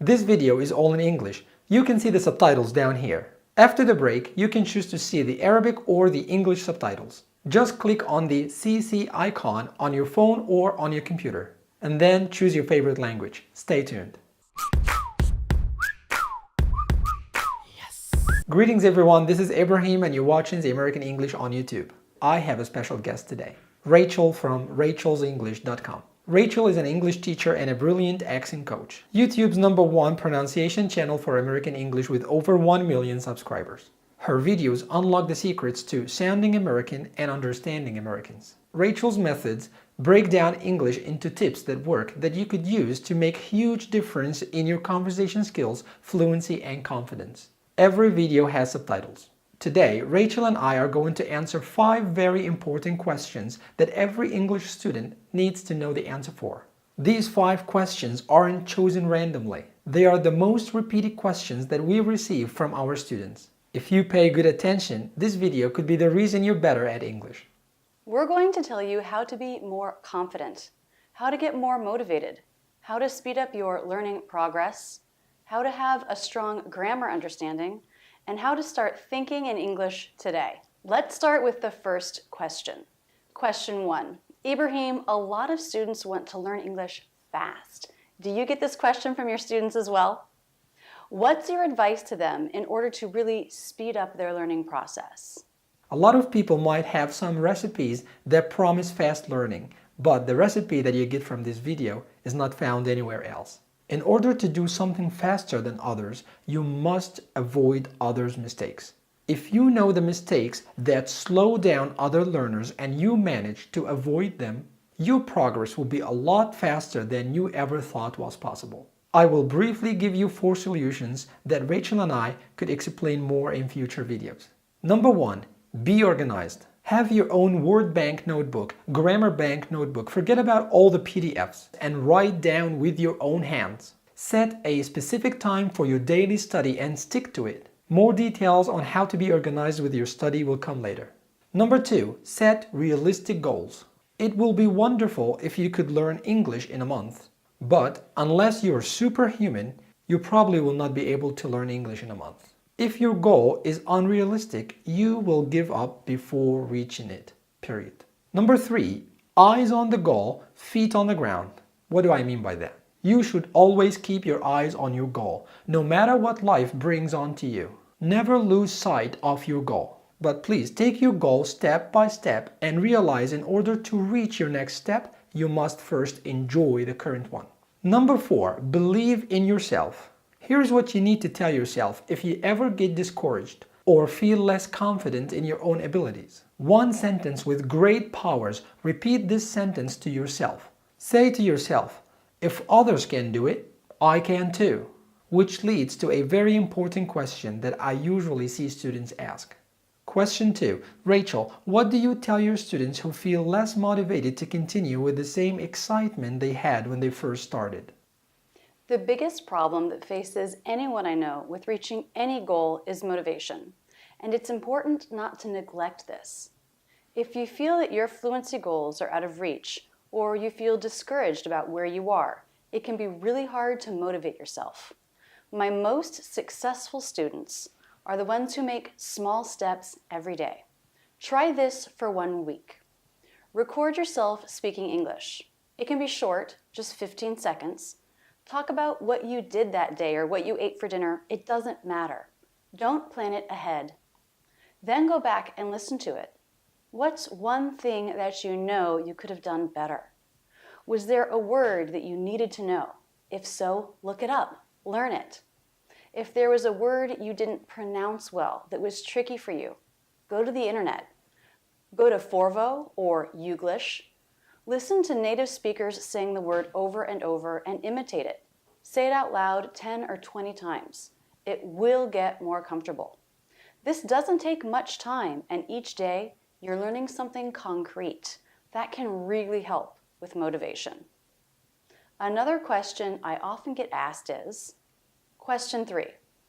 This video is all in English. You can see the subtitles down here. After the break, you can choose to see the Arabic or the English subtitles. Just click on the CC icon on your phone or on your computer, and then choose your favorite language. Stay tuned. Greetings everyone, this is Ibrahim and you're watching the American English on YouTube. I have a special guest today, Rachel from rachelsenglish.com. Rachel is an English teacher and a brilliant accent coach. YouTube's #1 pronunciation channel for American English with over 1 million subscribers. Her videos unlock the secrets to sounding American and understanding Americans. Rachel's methods break down English into tips that work that you could use to make huge difference in your conversation skills, fluency, and confidence. Every video has subtitles. Today, Rachel and I are going to answer 5 very important questions that every English student needs to know the answer for. These 5 questions aren't chosen randomly. They are the most repeated questions that we receive from our students. If you pay good attention, this video could be the reason you're better at English. We're going to tell you how to be more confident, how to get more motivated, how to speed up your learning progress, how to have a strong grammar understanding, and how to start thinking in English today. Let's start with the first question. Question 1. Ibrahim, a lot of students want to learn English fast. Do you get this question from your students as well? What's your advice to them in order to really speed up their learning process? A lot of people might have some recipes that promise fast learning, but the recipe that you get from this video is not found anywhere else. In order to do something faster than others, you must avoid others' mistakes. If you know the mistakes that slow down other learners and you manage to avoid them, your progress will be a lot faster than you ever thought was possible. I will briefly give you 4 solutions that Rachel and I could explain more in future videos. Number 1. Be organized. Have your own word bank notebook, grammar bank notebook. Forget about all the PDFs and write down with your own hands. Set a specific time for your daily study and stick to it. More details on how to be organized with your study will come later. Number 2. Set realistic goals. It will be wonderful if you could learn English in a month, but unless you're superhuman, you probably will not be able to learn English in a month. If your goal is unrealistic, you will give up before reaching it, period. Number 3, eyes on the goal, feet on the ground. What do I mean by that? You should always keep your eyes on your goal, no matter what life brings onto you. Never lose sight of your goal. But please take your goal step by step and realize in order to reach your next step, you must first enjoy the current one. Number 4, believe in yourself. Here's what you need to tell yourself if you ever get discouraged or feel less confident in your own abilities. One sentence with great powers. Repeat this sentence to yourself. Say to yourself, if others can do it, I can too. Which leads to a very important question that I usually see students ask. Question 2. Rachel, what do you tell your students who feel less motivated to continue with the same excitement they had when they first started? The biggest problem that faces anyone I know with reaching any goal is motivation, and it's important not to neglect this. If you feel that your fluency goals are out of reach, or you feel discouraged about where you are, it can be really hard to motivate yourself. My most successful students are the ones who make small steps every day. Try this for 1 week. Record yourself speaking English. It can be short, just 15 seconds. Talk about what you did that day or what you ate for dinner. It doesn't matter. Don't plan it ahead. Then go back and listen to it. What's one thing that you know you could have done better? Was there a word that you needed to know? If so, look it up. Learn it. If there was a word you didn't pronounce well that was tricky for you, go to the internet. Go to Forvo or Youglish. Listen to native speakers saying the word over and over and imitate it. Say it out loud 10 or 20 times. It will get more comfortable. This doesn't take much time, and each day you're learning something concrete. That can really help with motivation. Another question I often get asked is, question 3.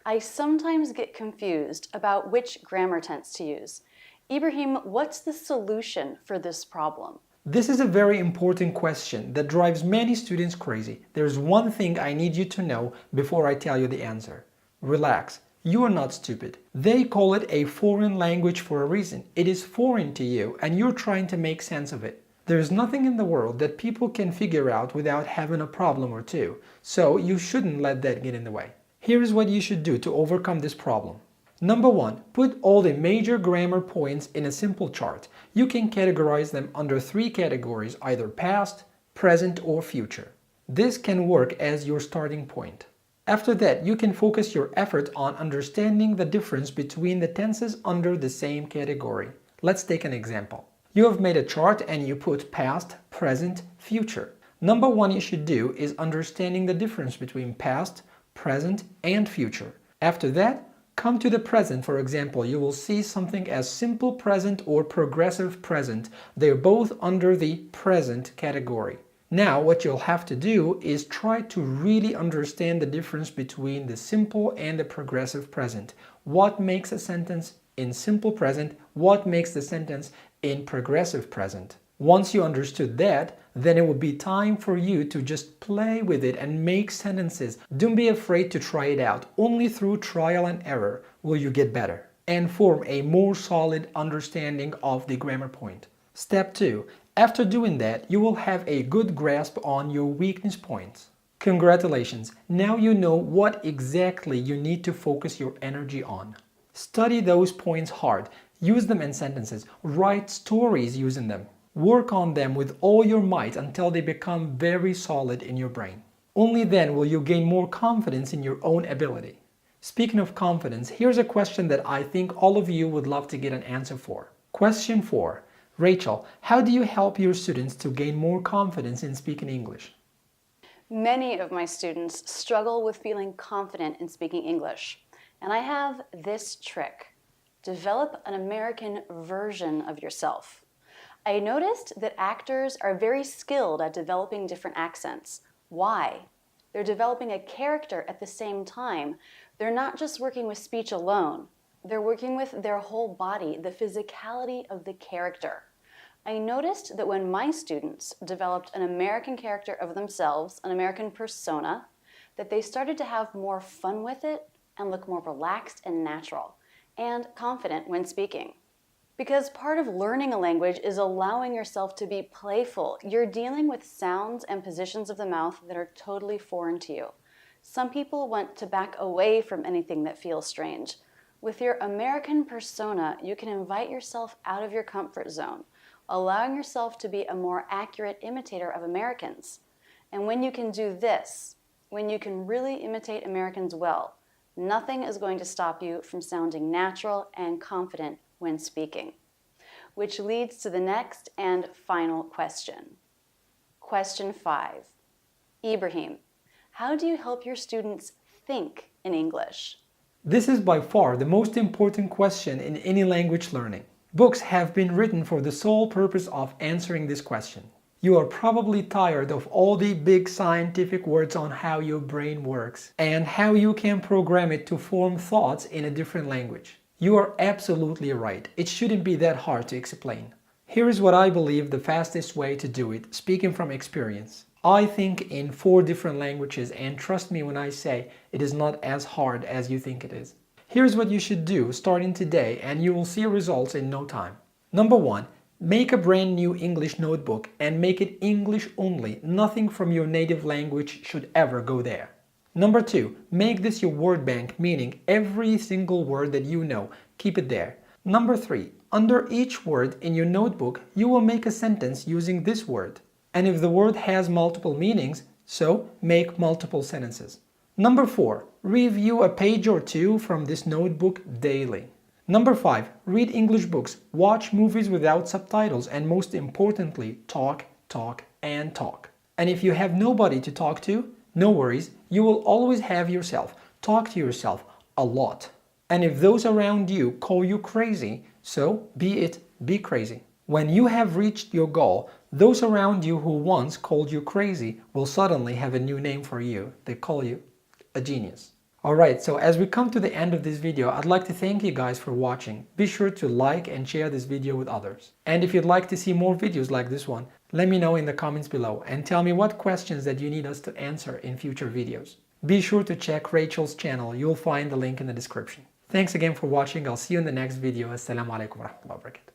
I sometimes get confused about which grammar tense to use. Ibrahim, what's the solution for this problem? This is a very important question that drives many students crazy. There's one thing I need you to know before I tell you the answer. Relax. You are not stupid. They call it a foreign language for a reason. It is foreign to you and you're trying to make sense of it. There's nothing in the world that people can figure out without having a problem or two, so you shouldn't let that get in the way. Here is what you should do to overcome this problem. Number 1, put all the major grammar points in a simple chart. You can categorize them under 3 categories, either past, present, or future. This can work as your starting point. After that, you can focus your effort on understanding the difference between the tenses under the same category. Let's take an example. You have made a chart and you put past, present, future. Number 1 you should do is understanding the difference between past, present, and future. After that, come to the present. For example, you will see something as simple present or progressive present. They're both under the present category. Now, what you'll have to do is try to really understand the difference between the simple and the progressive present. What makes a sentence in simple present? What makes the sentence in progressive present? Once you understood that, then it will be time for you to just play with it and make sentences. Don't be afraid to try it out. Only through trial and error will you get better and form a more solid understanding of the grammar point. Step 2. After doing that, you will have a good grasp on your weakness points. Congratulations! Now you know what exactly you need to focus your energy on. Study those points hard. Use them in sentences. Write stories using them. Work on them with all your might until they become very solid in your brain. Only then will you gain more confidence in your own ability. Speaking of confidence, here's a question that I think all of you would love to get an answer for. Question 4. Rachel, how do you help your students to gain more confidence in speaking English? Many of my students struggle with feeling confident in speaking English, and I have this trick. Develop an American version of yourself. I noticed that actors are very skilled at developing different accents. Why? They're developing a character at the same time. They're not just working with speech alone. They're working with their whole body, the physicality of the character. I noticed that when my students developed an American character of themselves, an American persona, that they started to have more fun with it and look more relaxed and natural and confident when speaking. Because part of learning a language is allowing yourself to be playful. You're dealing with sounds and positions of the mouth that are totally foreign to you. Some people want to back away from anything that feels strange. With your American persona, you can invite yourself out of your comfort zone, allowing yourself to be a more accurate imitator of Americans. And when you can do this, when you can really imitate Americans well, nothing is going to stop you from sounding natural and confident when speaking. Which leads to the next and final question. Question 5. Ibrahim, how do you help your students think in English? This is by far the most important question in any language learning. Books have been written for the sole purpose of answering this question. You are probably tired of all the big scientific words on how your brain works and how you can program it to form thoughts in a different language. You are absolutely right. It shouldn't be that hard to explain. Here is what I believe the fastest way to do it, speaking from experience. I think in 4 different languages, and trust me when I say it is not as hard as you think it is. Here's what you should do starting today, and you will see results in no time. Number 1, make a brand new English notebook and make it English only. Nothing from your native language should ever go there. Number 2, make this your word bank, meaning every single word that you know, keep it there. Number 3, under each word in your notebook, you will make a sentence using this word. And if the word has multiple meanings, so make multiple sentences. Number 4, review a page or 2 from this notebook daily. Number 5, read English books, watch movies without subtitles, and most importantly, talk, and talk. And if you have nobody to talk to, no worries, you will always have yourself. Talk to yourself a lot. And if those around you call you crazy, so be crazy. When you have reached your goal, those around you who once called you crazy will suddenly have a new name for you. They call you a genius. Alright, so as we come to the end of this video, I'd like to thank you guys for watching. Be sure to like and share this video with others. And if you'd like to see more videos like this one, let me know in the comments below and tell me what questions that you need us to answer in future videos. Be sure to check Rachel's channel. You'll find the link in the description. Thanks again for watching. I'll see you in the next video. Assalamu alaikum wa rahmatullahi wa barakatuh.